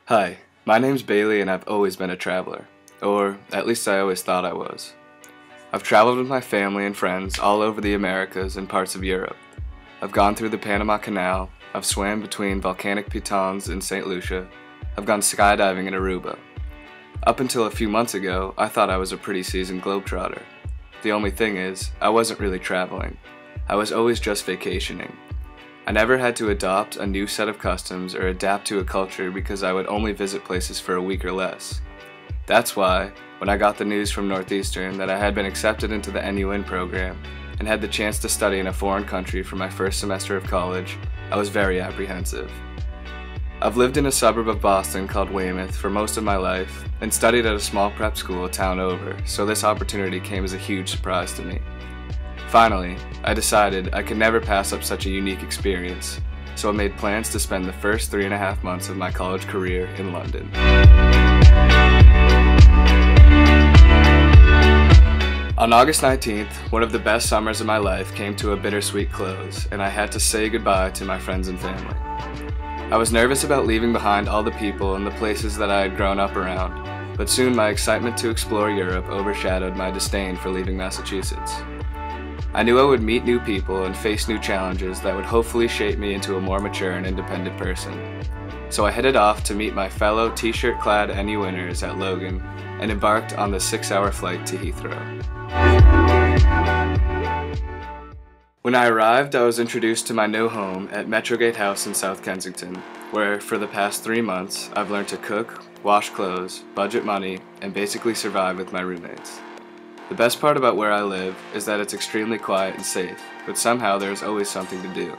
Hi, my name's Bailey and I've always been a traveler. Or at least I always thought I was. I've traveled with my family and friends all over the Americas and parts of Europe. I've gone through the Panama Canal, I've swam between volcanic pitons in St. Lucia, I've gone skydiving in Aruba. Up until a few months ago, I thought I was a pretty seasoned globetrotter. The only thing is, I wasn't really traveling. I was always just vacationing. I never had to adopt a new set of customs or adapt to a culture because I would only visit places for a week or less. That's why, when I got the news from Northeastern that I had been accepted into the NUN program and had the chance to study in a foreign country for my first semester of college, I was very apprehensive. I've lived in a suburb of Boston called Weymouth for most of my life and studied at a small prep school a town over, so this opportunity came as a huge surprise to me. Finally, I decided I could never pass up such a unique experience, so I made plans to spend the first 3.5 months of my college career in London. On August 19th, one of the best summers of my life came to a bittersweet close, and I had to say goodbye to my friends and family. I was nervous about leaving behind all the people and the places that I had grown up around, but soon my excitement to explore Europe overshadowed my disdain for leaving Massachusetts. I knew I would meet new people and face new challenges that would hopefully shape me into a more mature and independent person. So I headed off to meet my fellow t-shirt-clad NUNers at Logan and embarked on the 6-hour flight to Heathrow. When I arrived, I was introduced to my new home at Metrogate House in South Kensington, where for the past 3 months, I've learned to cook, wash clothes, budget money, and basically survive with my roommates. The best part about where I live is that it's extremely quiet and safe, but somehow there's always something to do.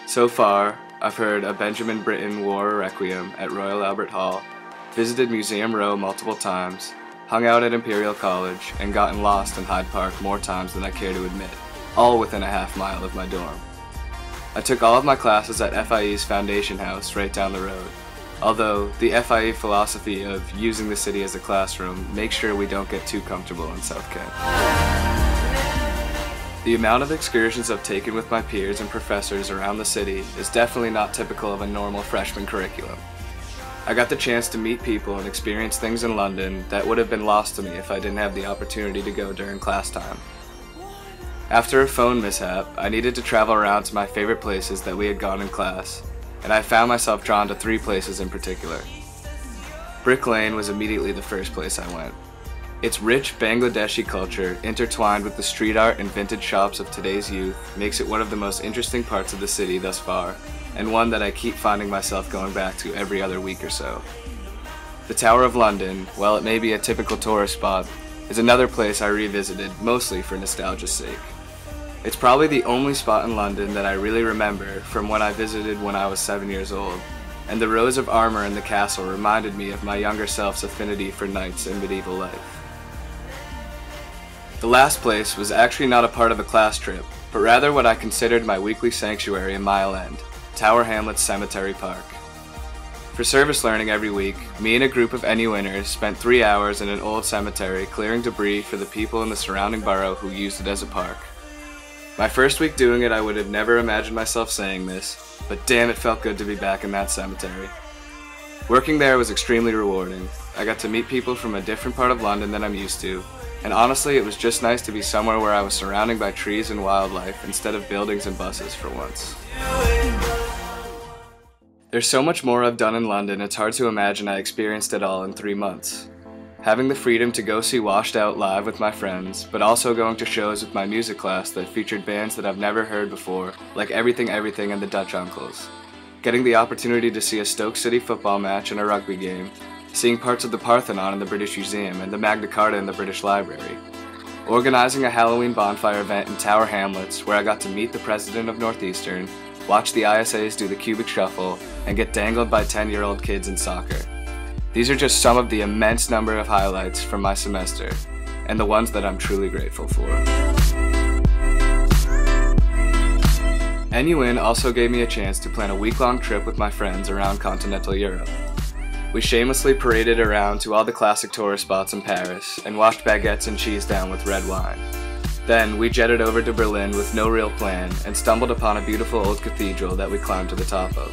So far, I've heard a Benjamin Britten War Requiem at Royal Albert Hall, visited Museum Row multiple times, hung out at Imperial College, and gotten lost in Hyde Park more times than I care to admit, all within a half mile of my dorm. I took all of my classes at FIE's Foundation House right down the road. Although, the FIE philosophy of using the city as a classroom makes sure we don't get too comfortable in South Kent. The amount of excursions I've taken with my peers and professors around the city is definitely not typical of a normal freshman curriculum. I got the chance to meet people and experience things in London that would have been lost to me if I didn't have the opportunity to go during class time. After a phone mishap, I needed to travel around to my favorite places that we had gone in class, and I found myself drawn to 3 places in particular. Brick Lane was immediately the first place I went. Its rich Bangladeshi culture, intertwined with the street art and vintage shops of today's youth, makes it one of the most interesting parts of the city thus far, and one that I keep finding myself going back to every other week or so. The Tower of London, while it may be a typical tourist spot, is another place I revisited, mostly for nostalgia's sake. It's probably the only spot in London that I really remember from when I visited when I was 7 years old, and the rows of armor in the castle reminded me of my younger self's affinity for knights and medieval life. The last place was actually not a part of a class trip, but rather what I considered my weekly sanctuary in Mile End, Tower Hamlets Cemetery Park. For service learning every week, me and a group of NUNers spent 3 hours in an old cemetery clearing debris for the people in the surrounding borough who used it as a park. My first week doing it, I would have never imagined myself saying this, but damn, it felt good to be back in that cemetery. Working there was extremely rewarding. I got to meet people from a different part of London than I'm used to, and honestly, it was just nice to be somewhere where I was surrounded by trees and wildlife instead of buildings and buses for once. There's so much more I've done in London, it's hard to imagine I experienced it all in 3 months. Having the freedom to go see Washed Out live with my friends, but also going to shows with my music class that featured bands that I've never heard before, like Everything Everything and the Dutch Uncles. Getting the opportunity to see a Stoke City football match and a rugby game, seeing parts of the Parthenon in the British Museum and the Magna Carta in the British Library. Organizing a Halloween bonfire event in Tower Hamlets where I got to meet the president of Northeastern, watch the ISAs do the cubic shuffle, and get dangled by 10-year-old kids in soccer. These are just some of the immense number of highlights from my semester, and the ones that I'm truly grateful for. NUN also gave me a chance to plan a week-long trip with my friends around continental Europe. We shamelessly paraded around to all the classic tourist spots in Paris, and washed baguettes and cheese down with red wine. Then, we jetted over to Berlin with no real plan, and stumbled upon a beautiful old cathedral that we climbed to the top of.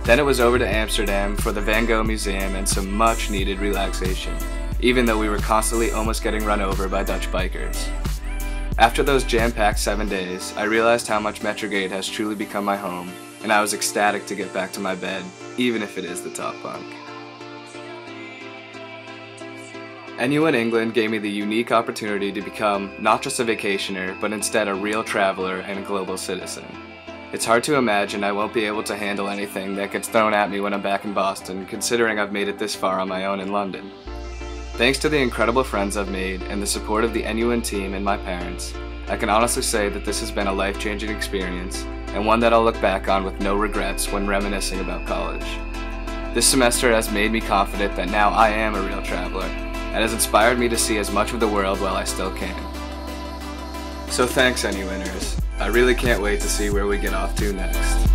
Then it was over to Amsterdam for the Van Gogh Museum and some much needed relaxation, even though we were constantly almost getting run over by Dutch bikers. After those jam-packed 7 days, I realized how much Metrogate has truly become my home, and I was ecstatic to get back to my bed, even if it is the top bunk. NU in England gave me the unique opportunity to become not just a vacationer, but instead a real traveler and a global citizen. It's hard to imagine I won't be able to handle anything that gets thrown at me when I'm back in Boston, considering I've made it this far on my own in London. Thanks to the incredible friends I've made and the support of the NUN team and my parents, I can honestly say that this has been a life-changing experience and one that I'll look back on with no regrets when reminiscing about college. This semester has made me confident that now I am a real traveler and has inspired me to see as much of the world while I still can. So thanks, NUNers. I really can't wait to see where we get off to next.